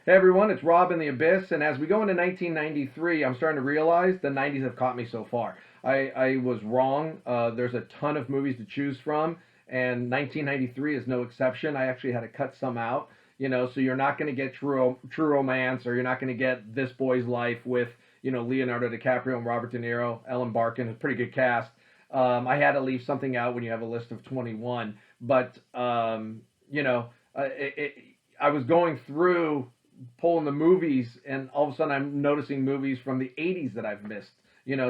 Hey everyone, it's Rob in the Abyss, and as we go into 1993, I'm starting to realize the 90s have caught me so far. I was wrong. There's a ton of movies to choose from, and 1993 is no exception. I actually had to cut some out, so you're not going to get True Romance, or you're not going to get This Boy's Life with, Leonardo DiCaprio and Robert De Niro, Ellen Barkin, a pretty good cast. I had to leave something out when you have a list of 21, but, I was going through pulling the movies, and all of a sudden I'm noticing movies from the 80s that I've missed.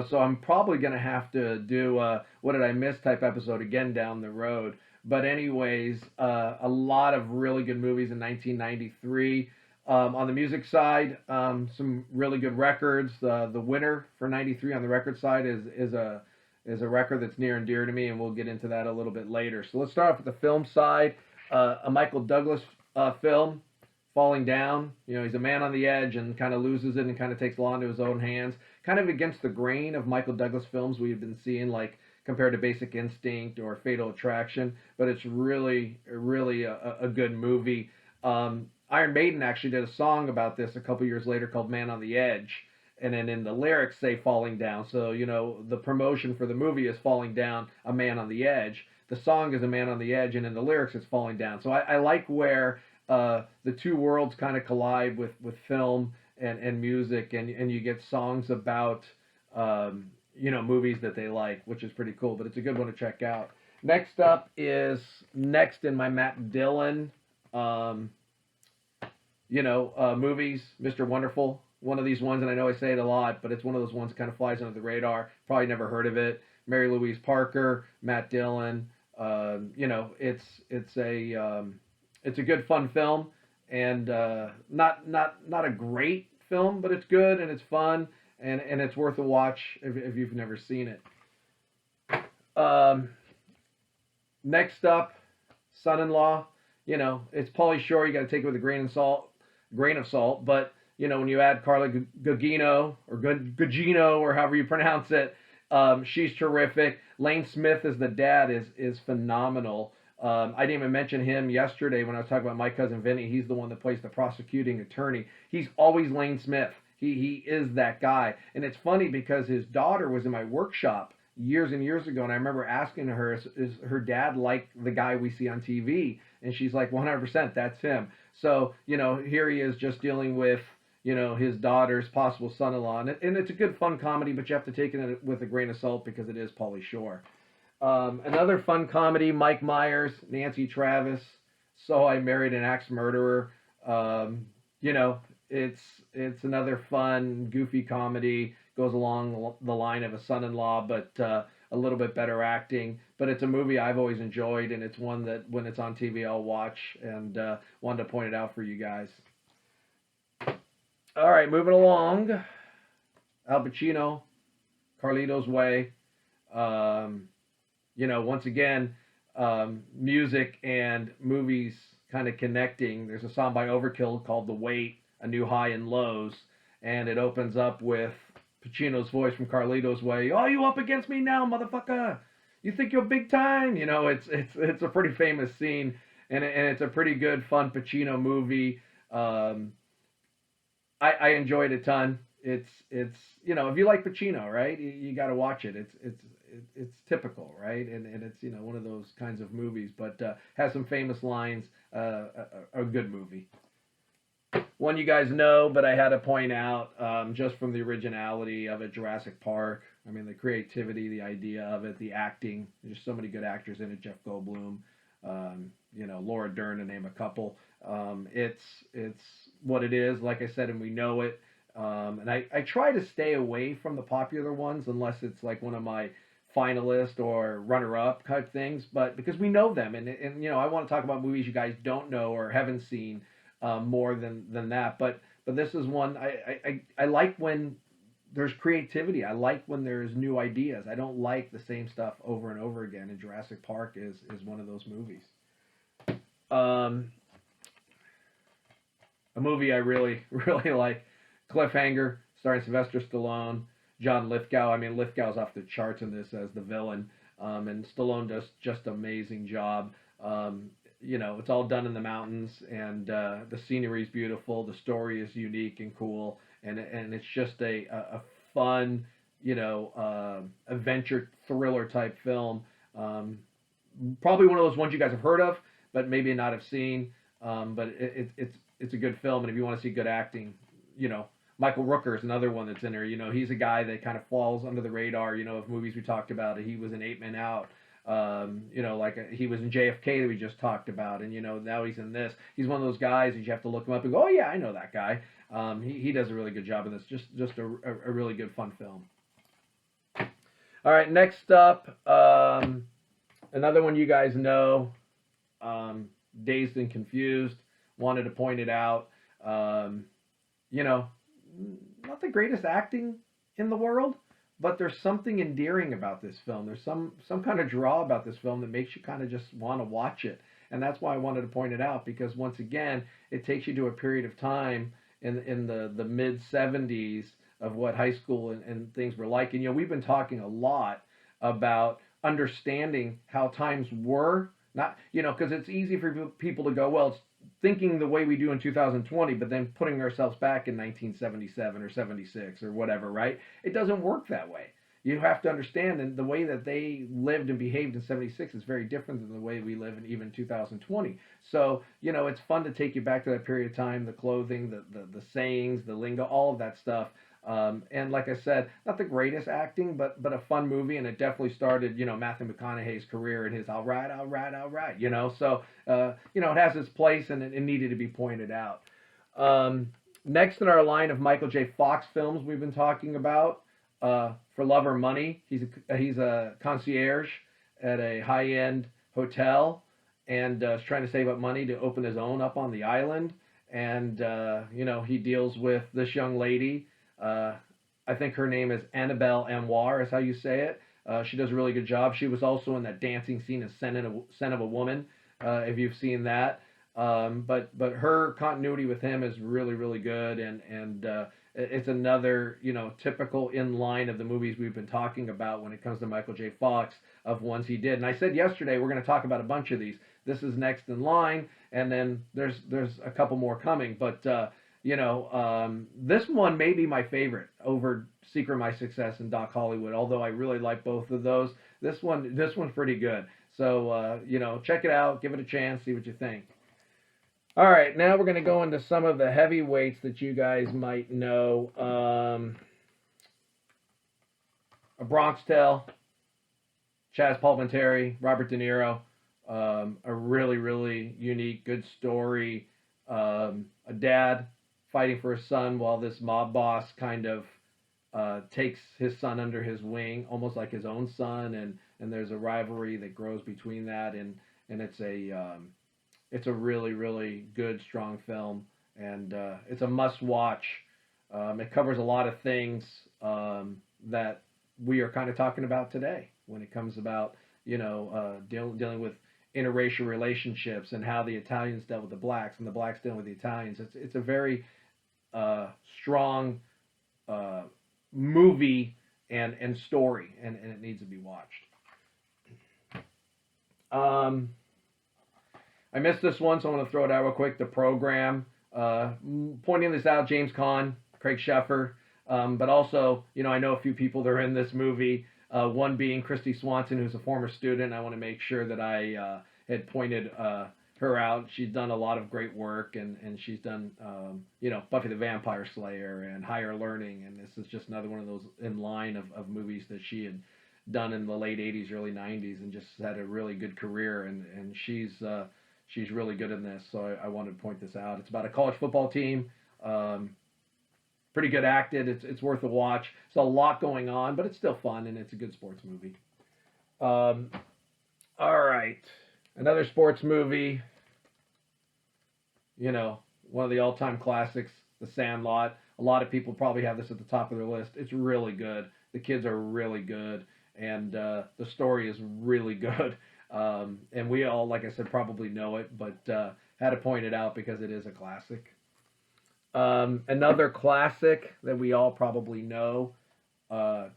So I'm probably going to have to do what did I miss type episode again down the road. But anyways, a lot of really good movies in 1993. On the music side, some really good records. The winner for 93 on the record side is a record that's near and dear to me, and we'll get into that a little bit later. So let's start off with the film side. A Michael Douglas film, Falling Down. He's a man on the edge and kind of loses it and kind of takes law into his own hands. Kind of against the grain of Michael Douglas films we've been seeing, like compared to Basic Instinct or Fatal Attraction, but it's really, really a good movie. Iron Maiden actually did a song about this a couple years later called Man on the Edge. And then in the lyrics say falling down. So, the promotion for the movie is falling down, a man on the edge. The song is a man on the edge, and in the lyrics it's falling down. So I like where the two worlds kind of collide with film and music, and you get songs about, movies that they like, which is pretty cool. But it's a good one to check out. Next up is next in my Matt Dillon, movies, Mr. Wonderful. One of these ones, and I know I say it a lot, but it's one of those ones that kind of flies under the radar. Probably never heard of it. Mary Louise Parker, Matt Dillon. It's a good fun film, and not a great film, but it's good and it's fun, and it's worth a watch if you've never seen it. Next up, Son-in-Law. It's Pauly Shore. You got to take it with a grain of salt, but when you add Carla Gugino or Gugino or however you pronounce it, she's terrific. Lane Smith as the dad is phenomenal. I didn't even mention him yesterday when I was talking about My Cousin Vinny. He's the one that plays the prosecuting attorney. He's always Lane Smith. He is that guy. And it's funny because his daughter was in my workshop years and years ago, and I remember asking her, is her dad like the guy we see on TV? And she's like, 100%, that's him. So, here he is just dealing with, his daughter's possible son-in-law. And it's a good, fun comedy, but you have to take it with a grain of salt because it is Pauly Shore. Another fun comedy, Mike Myers, Nancy Travis, So I Married an Axe Murderer. It's another fun, goofy comedy. Goes along the line of a son-in-law, but a little bit better acting. But it's a movie I've always enjoyed, and it's one that when it's on TV I'll watch, and wanted to point it out for you guys. All right, moving along. Al Pacino, Carlito's Way. Once again, music and movies kind of connecting. There's a song by Overkill called The Weight, A New High and Lows, and it opens up with Pacino's voice from Carlito's Way. Oh, you up against me now, motherfucker? You think you're big time? It's a pretty famous scene, and it's a pretty good, fun Pacino movie. I enjoyed it a ton. It's if you like Pacino, right, you got to watch it. It's typical, right, and it's one of those kinds of movies, but has some famous lines. A good movie. One you guys know, but I had to point out just from the originality of it, Jurassic Park. I mean, the creativity, the idea of it, the acting. There's so many good actors in it. Jeff Goldblum, Laura Dern, to name a couple. It's what it is, like I said, and we know it. And I try to stay away from the popular ones unless it's like one of my finalist or runner-up type things, but because we know them, and I want to talk about movies you guys don't know or haven't seen more than that. But this is one I like when there's creativity. I like when there's new ideas. I don't like the same stuff over and over again. And Jurassic Park is one of those movies. A movie I really, really like, Cliffhanger, starring Sylvester Stallone, John Lithgow. I mean, Lithgow's off the charts in this as the villain, and Stallone does just an amazing job. it's all done in the mountains, and the scenery is beautiful. The story is unique and cool, and it's just a fun, adventure thriller type film. Probably one of those ones you guys have heard of, but maybe not have seen. But it's a good film, and if you want to see good acting, Michael Rooker is another one that's in there. He's a guy that kind of falls under the radar. Of movies we talked about. He was in 8 Men Out. He was in JFK that we just talked about, and now he's in this. He's one of those guys that you have to look him up and go, oh yeah, I know that guy. He does a really good job in this. Just a really good fun film. All right, next up, another one you guys know, Dazed and Confused. Wanted to point it out. Not the greatest acting in the world, but there's something endearing about this film. There's some kind of draw about this film that makes you kind of just want to watch it. And that's why I wanted to point it out, because once again, it takes you to a period of time in the mid 70s of what high school and things were like. And we've been talking a lot about understanding how times were, not because it's easy for people to go, well, it's thinking the way we do in 2020, but then putting ourselves back in 1977 or 76 or whatever, right? It doesn't work that way. You have to understand, and the way that they lived and behaved in 76 is very different than the way we live in even 2020. So, it's fun to take you back to that period of time, the clothing, the sayings, the lingo, all of that stuff. And like I said, not the greatest acting, but a fun movie, and it definitely started, Matthew McConaughey's career and his all right. So, it has its place, and it needed to be pointed out. Next in our line of Michael J. Fox films we've been talking about, For Love or Money, he's a concierge at a high-end hotel, and is trying to save up money to open his own up on the island, and, he deals with this young lady. I think her name is Annabelle Anwar, is how you say it. She does a really good job. She was also in that dancing scene in Scent of a Woman, if you've seen that. But her continuity with him is really, really good, and it's another, typical in line of the movies we've been talking about when it comes to Michael J. Fox, of ones he did. And I said yesterday we're going to talk about a bunch of these. This is next in line, and then there's a couple more coming. But this one may be my favorite over Secret of My Success and Doc Hollywood, although I really like both of those. This one's pretty good. So, check it out, give it a chance, see what you think. All right, now we're going to go into some of the heavyweights that you guys might know. A Bronx Tale, Chaz Palminteri, Robert De Niro. A really, really unique, good story. A dad fighting for his son while this mob boss kind of takes his son under his wing, almost like his own son, and there's a rivalry that grows between that, and it's a really, really good, strong film, and it's a must-watch. It covers a lot of things that we are kind of talking about today when it comes about, dealing with interracial relationships and how the Italians dealt with the blacks and the blacks dealing with the Italians. It's a very strong movie and story, and it needs to be watched. I missed this one, so I want to throw it out real quick. The Program, pointing this out, James Caan, Craig Sheffer, but also, I know a few people that are in this movie, one being Christy Swanson, who's a former student. I want to make sure that I had pointed her out. She's done a lot of great work, and she's done, Buffy the Vampire Slayer and Higher Learning, and this is just another one of those in line of movies that she had done in the late 80s, early 90s, and just had a really good career, and she's really good in this, so I wanted to point this out. It's about a college football team. Pretty good acted. It's worth a watch. It's a lot going on, but it's still fun, and it's a good sports movie. All right. Another sports movie. One of the all-time classics, The Sandlot. A lot of people probably have this at the top of their list. It's really good. The kids are really good, and the story is really good. And we all, like I said, probably know it, but had to point it out because it is a classic. Another classic that we all probably know,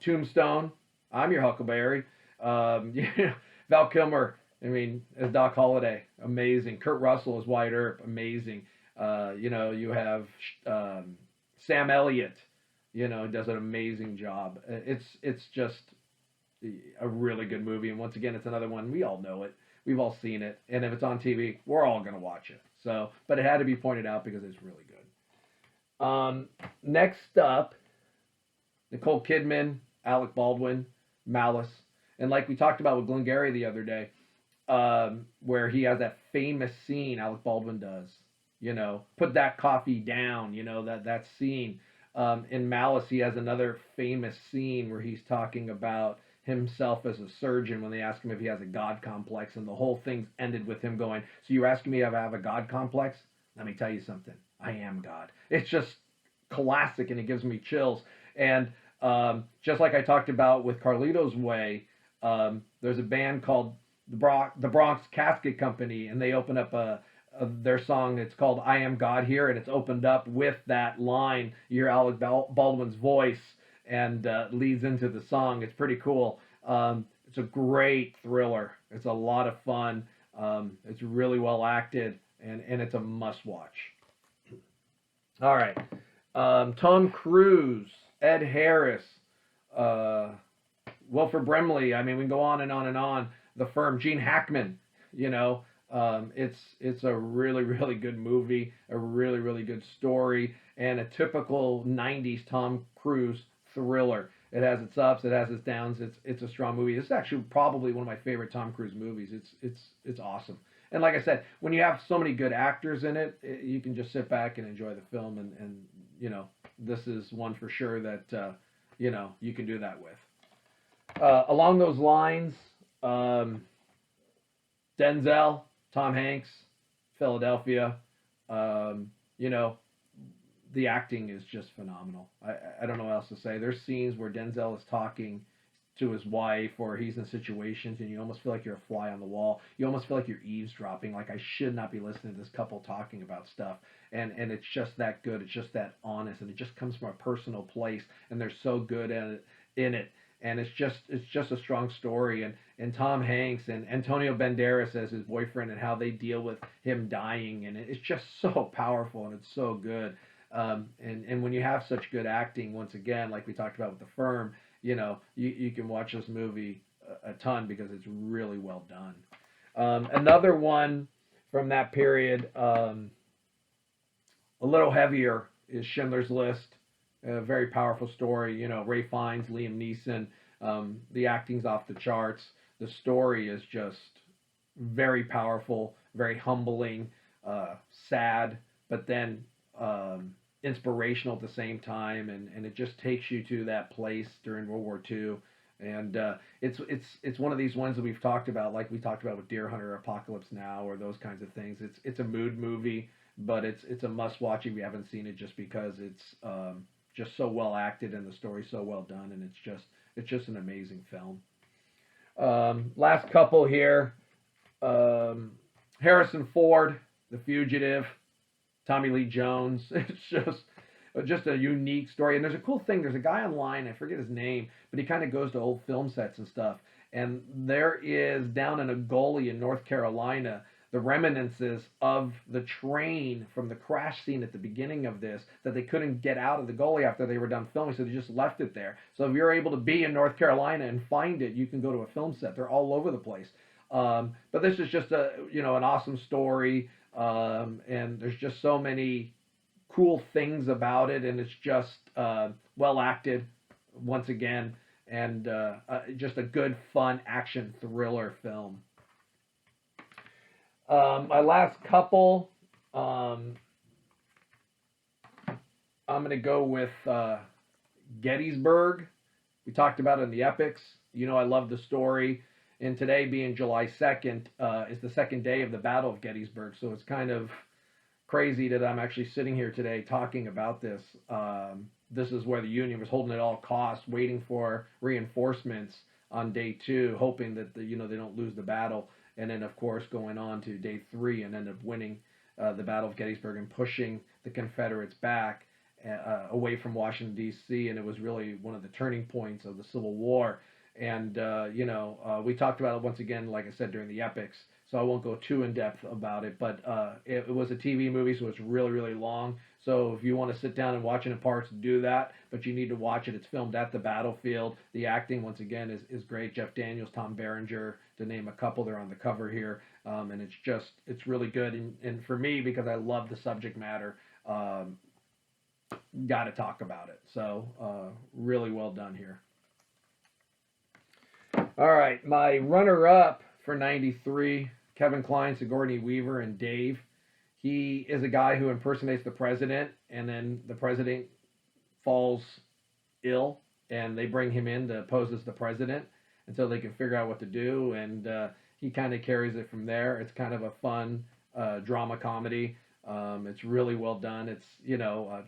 Tombstone. I'm your Huckleberry. Val Kilmer I mean, as Doc Holliday, amazing. Kurt Russell as Wyatt Earp, amazing. You have Sam Elliott, does an amazing job. It's just a really good movie, and once again, it's another one, we all know it, we've all seen it, and if it's on TV, we're all gonna watch it. So, but it had to be pointed out because it's really good. Next up, Nicole Kidman, Alec Baldwin, Malice, and like we talked about with Glengarry the other day, where he has that famous scene, Alec Baldwin does, put that coffee down, that scene. In Malice, he has another famous scene where he's talking about himself as a surgeon when they ask him if he has a God complex, and the whole thing's ended with him going, so you're asking me if I have a God complex? Let me tell you something. I am God. It's just classic, and it gives me chills. And just like I talked about with Carlito's Way, there's a band called the Bronx Casket Company, and they open up their song. It's called I Am God Here, and it's opened up with that line. You hear Alec Baldwin's voice, and leads into the song. It's pretty cool. It's a great thriller. It's a lot of fun. It's really well acted, and it's a must-watch. All right. Tom Cruise, Ed Harris, Wilford Brimley. I mean, we can go on and on and on. The Firm, Gene Hackman. It's a really, really good movie, a really, really good story, and a typical 90s Tom Cruise thriller. It has its ups, it has its downs. It's a strong movie. This is actually probably one of my favorite Tom Cruise movies. It's awesome. And like I said, when you have so many good actors in it, you can just sit back and enjoy the film. And this is one for sure that you can do that with. Along those lines, Denzel, Tom Hanks, Philadelphia. The acting is just phenomenal. I don't know what else to say. There's scenes where Denzel is talking to his wife, or he's in situations, and you almost feel like you're a fly on the wall. You almost feel like you're eavesdropping, like I should not be listening to this couple talking about stuff. And it's just that good. It's just that honest, and it just comes from a personal place, and they're so good at it, in it. And it's just a strong story. And Tom Hanks and Antonio Banderas as his boyfriend, and how they deal with him dying, and it's just so powerful, and it's so good. And when you have such good acting, once again, like we talked about with The Firm, you can watch this movie a ton because it's really well done. Another one from that period, a little heavier, is Schindler's List. A very powerful story. Ray Fiennes, Liam Neeson. The acting's off the charts. The story is just very powerful, very humbling, sad, but then inspirational at the same time, and it just takes you to that place during World War II. And it's one of these ones that we've talked about, like we talked about with Deer Hunter, Apocalypse Now, or those kinds of things. It's a mood movie, but it's a must watch if you haven't seen it, just because it's just so well acted, and the story's so well done, and it's just an amazing film. Last couple here, Harrison Ford, The Fugitive, Tommy Lee Jones. It's just a unique story. And there's a cool thing. There's a guy online, I forget his name, but he kind of goes to old film sets and stuff. And there is, down in a gully in North Carolina, the reminiscences of the train from the crash scene at the beginning of this, that they couldn't get out of the gully after they were done filming, so they just left it there. So if you're able to be in North Carolina and find it, you can go to a film set. They're all over the place. But this is just an awesome story. And there's just so many cool things about it, and it's just well acted once again, and just a good, fun action thriller film. My last couple, I'm going to go with Gettysburg. We talked about it in the epics. I love the story. And today, being July 2nd, is the second day of the Battle of Gettysburg. So it's kind of crazy that I'm actually sitting here today talking about this. This is where the Union was holding at all costs, waiting for reinforcements on day 2, hoping that they don't lose the battle. And then, of course, going on to day 3 and end up winning the Battle of Gettysburg and pushing the Confederates back away from Washington, D.C. And it was really one of the turning points of the Civil War. And we talked about it once again, like I said, during the epics, so I won't go too in depth about it. But it was a TV movie, so it's really, really long. So if you want to sit down and watch it in parts, do that. But you need to watch it. It's filmed at the battlefield. The acting, once again, is great. Jeff Daniels, Tom Berenger, to name a couple. They're on the cover here, and it's really good. And for me, because I love the subject matter, got to talk about it. So really well done here. All right, my runner-up for '93, Kevin Kline, Sigourney Weaver, and Dave. He is a guy who impersonates the president, and then the president falls ill, and they bring him in to pose as the president until they can figure out what to do, and he kind of carries it from there. It's kind of a fun drama comedy. It's really well done. It's,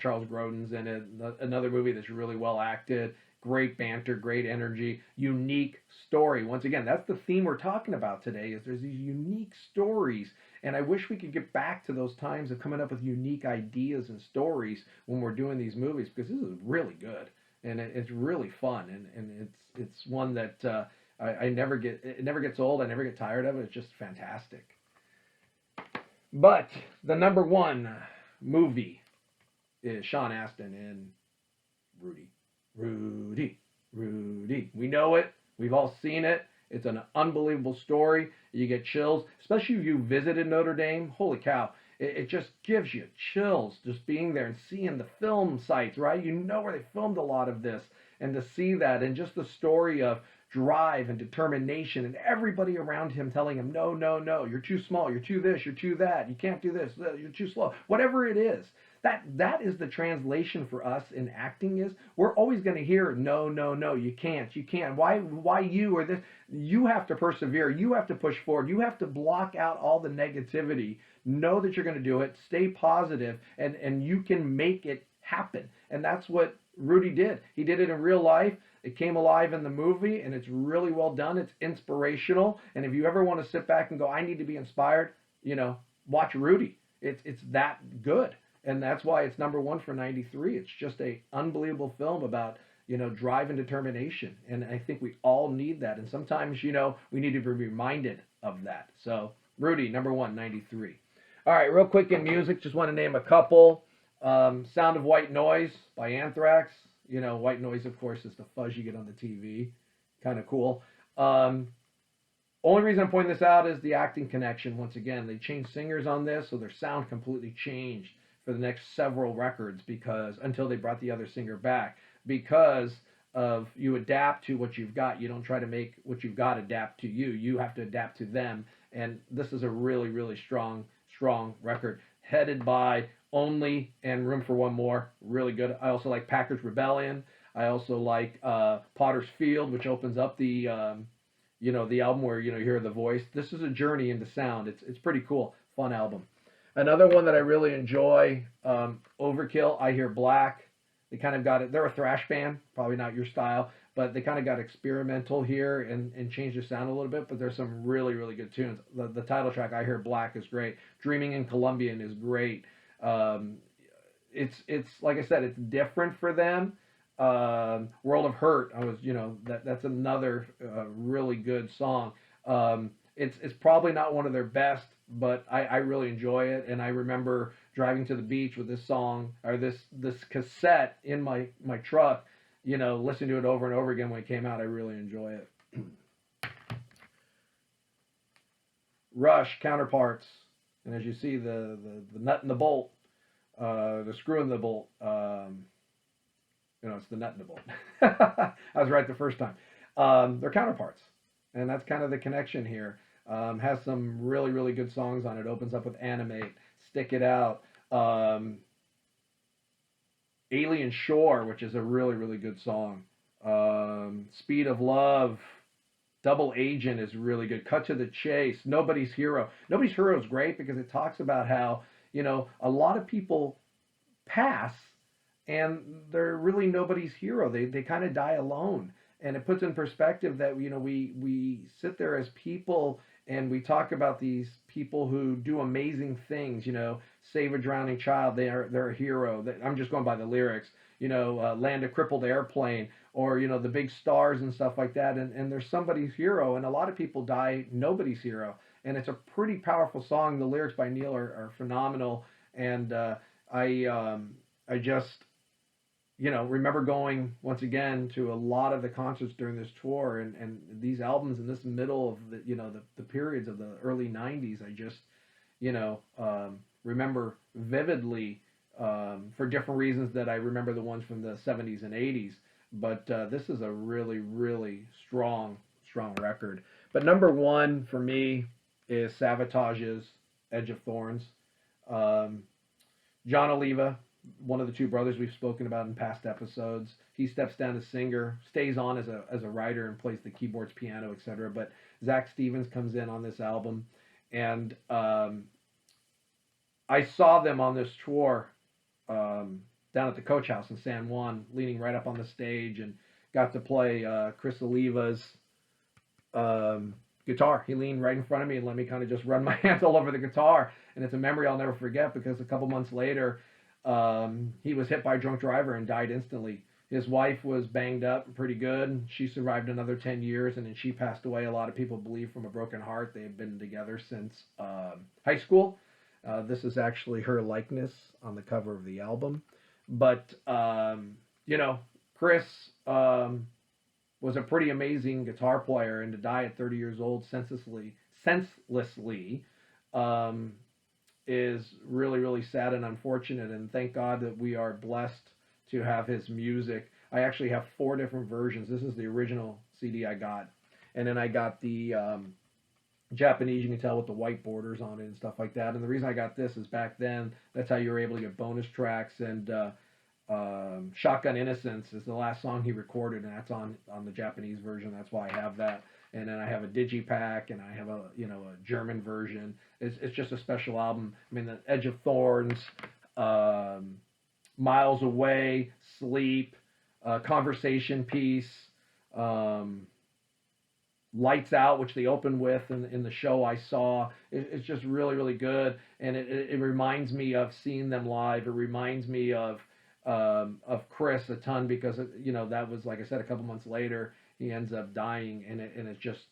Charles Grodin's in it. Another movie that's really well acted. Great banter, great energy, unique story. Once again, that's the theme we're talking about today, is there's these unique stories. And I wish we could get back to those times of coming up with unique ideas and stories when we're doing these movies, because this is really good. And it's really fun. And it's one that I never get, it never gets old. I never get tired of it. It's just fantastic. But the number one movie is Sean Astin in Rudy. Rudy, Rudy. We know it. We've all seen it. It's an unbelievable story. You get chills, especially if you visited Notre Dame. Holy cow. It just gives you chills just being there and seeing the film sites, right? You know where they filmed a lot of this. And to see that, and just the story of drive and determination, and everybody around him telling him, no, no, no, you're too small, you're too this, you're too that, you can't do this, you're too slow. Whatever it is. That is the translation for us in acting. Is we're always going to hear no, no, no, you can't. Why you or this? You have to persevere. You have to push forward. You have to block out all the negativity. Know that you're going to do it. Stay positive, and you can make it happen. And that's what Rudy did. He did it in real life. It came alive in the movie, and it's really well done. It's inspirational. And if you ever want to sit back and go, I need to be inspired, watch Rudy. It's that good. And that's why it's number one for '93. It's just a unbelievable film about, drive and determination. And I think we all need that. And sometimes, we need to be reminded of that. So Rudy, number one, '93. All right, real quick in music, just want to name a couple. Sound of White Noise by Anthrax. White noise, of course, is the fuzz you get on the TV. Kind of cool. Only reason I'm pointing this out is the acting connection. Once again, they changed singers on this, so their sound completely changed for the next several records, because until they brought the other singer back, because of you adapt to what you've got. You don't try to make what you've got adapt to you. You have to adapt to them. And this is a really, really strong record, headed by Only and Room for One More. Really good. I also like Packers Rebellion. I also like Potter's Field, which opens up the the album where you hear the voice. This is a journey into sound. It's pretty cool, fun album. Another one that I really enjoy, Overkill, I Hear Black. They kind of got it. They're a thrash band, probably not your style, but they kind of got experimental here and changed their sound a little bit. But there's some really, really good tunes. The title track, I Hear Black, is great. Dreaming in Colombian is great. It's like I said, it's different for them. World of Hurt, that's another really good song. It's probably not one of their best, but I really enjoy it. And I remember driving to the beach with this song, or this cassette in my truck, listening to it over and over again when it came out. I really enjoy it. Rush, Counterparts. And as you see, the nut and the bolt, the screw in the bolt, it's the nut and the bolt. I was right the first time. They're counterparts. And that's kind of the connection here. Has some really, really good songs on it. Opens up with Animate, Stick It Out, Alien Shore, which is a really, really good song. Speed of Love, Double Agent is really good. Cut to the Chase, Nobody's Hero. Nobody's Hero is great because it talks about how, a lot of people pass and they're really nobody's hero. They kind of die alone. And it puts in perspective that, we sit there as people and we talk about these people who do amazing things, Save a Drowning Child, they're a hero. I'm just going by the lyrics. Land a Crippled Airplane, or the big stars and stuff like that. And there's somebody's hero, and a lot of people die nobody's hero. And it's a pretty powerful song. The lyrics by Neil are phenomenal. And I just remember going once again to a lot of the concerts during this tour, and these albums in this middle of the periods of the early '90s. I just remember vividly, for different reasons that I remember the ones from the '70s and '80s. But this is a really, really strong record. But number one for me is Savatage's Edge of Thorns. John Oliva, one of the two brothers we've spoken about in past episodes, he steps down as singer, stays on as a writer and plays the keyboards, piano, etc. But Zach Stevens comes in on this album, and I saw them on this tour down at the Coach House in San Juan, leaning right up on the stage, and got to play Chris Oliva's guitar. He leaned right in front of me and let me kind of just run my hands all over the guitar, and it's a memory I'll never forget, because a couple months later, he was hit by a drunk driver and died instantly. His wife was banged up pretty good. She survived another 10 years, and then she passed away. A lot of people believe from a broken heart. They have been together since high school. This is actually her likeness on the cover of the album. But, Chris was a pretty amazing guitar player, and to die at 30 years old senselessly, is really, really sad and unfortunate. And thank God that we are blessed to have his music. I actually have 4 different versions. This is the original CD I got. And then I got the Japanese, you can tell, with the white borders on it and stuff like that. And the reason I got this is back then, that's how you were able to get bonus tracks. And Shotgun Innocence is the last song he recorded, and that's on the Japanese version. That's why I have that. And then I have a digipack, and I have a German version. It's just a special album. I mean, the Edge of Thorns, Miles Away, Sleep, Conversation Piece, Lights Out, which they opened with in the show I saw. It's just really, really good, and it reminds me of seeing them live. It reminds me of Chris a ton, because that was, like I said, a couple months later he ends up dying, and it's just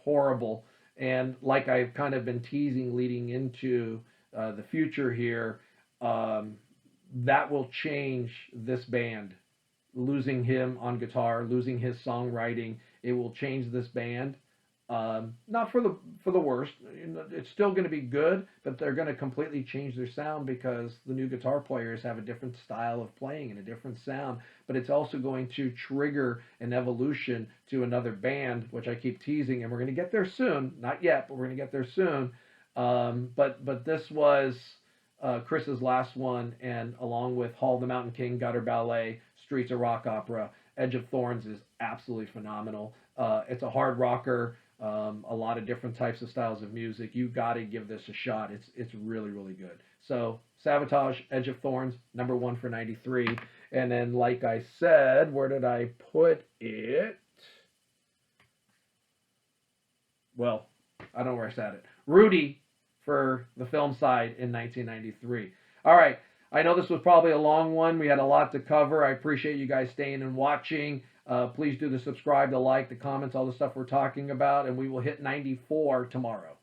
horrible. And like I've kind of been teasing leading into the future here, that will change this band. Losing him on guitar, losing his songwriting, it will change this band. Not for the worst. It's still going to be good, but they're going to completely change their sound, because the new guitar players have a different style of playing and a different sound. But it's also going to trigger an evolution to another band, which I keep teasing, and we're going to get there soon. Not yet, but we're going to get there soon. But this was Chris's last one, and along with Hall of the Mountain King, Gutter Ballet, Streets of Rock Opera, Edge of Thorns is absolutely phenomenal. It's a hard rocker. A lot of different types of styles of music. You got to give this a shot. It's really, really good. So Savatage, Edge of Thorns, number 1 for '93. And then, like I said, where did I put it? Well, I don't know where I said it. Rudy for the film side in 1993. All right. I know this was probably a long one. We had a lot to cover. I appreciate you guys staying and watching. Please do the subscribe, the like, the comments, all the stuff we're talking about, and we will hit 94 tomorrow.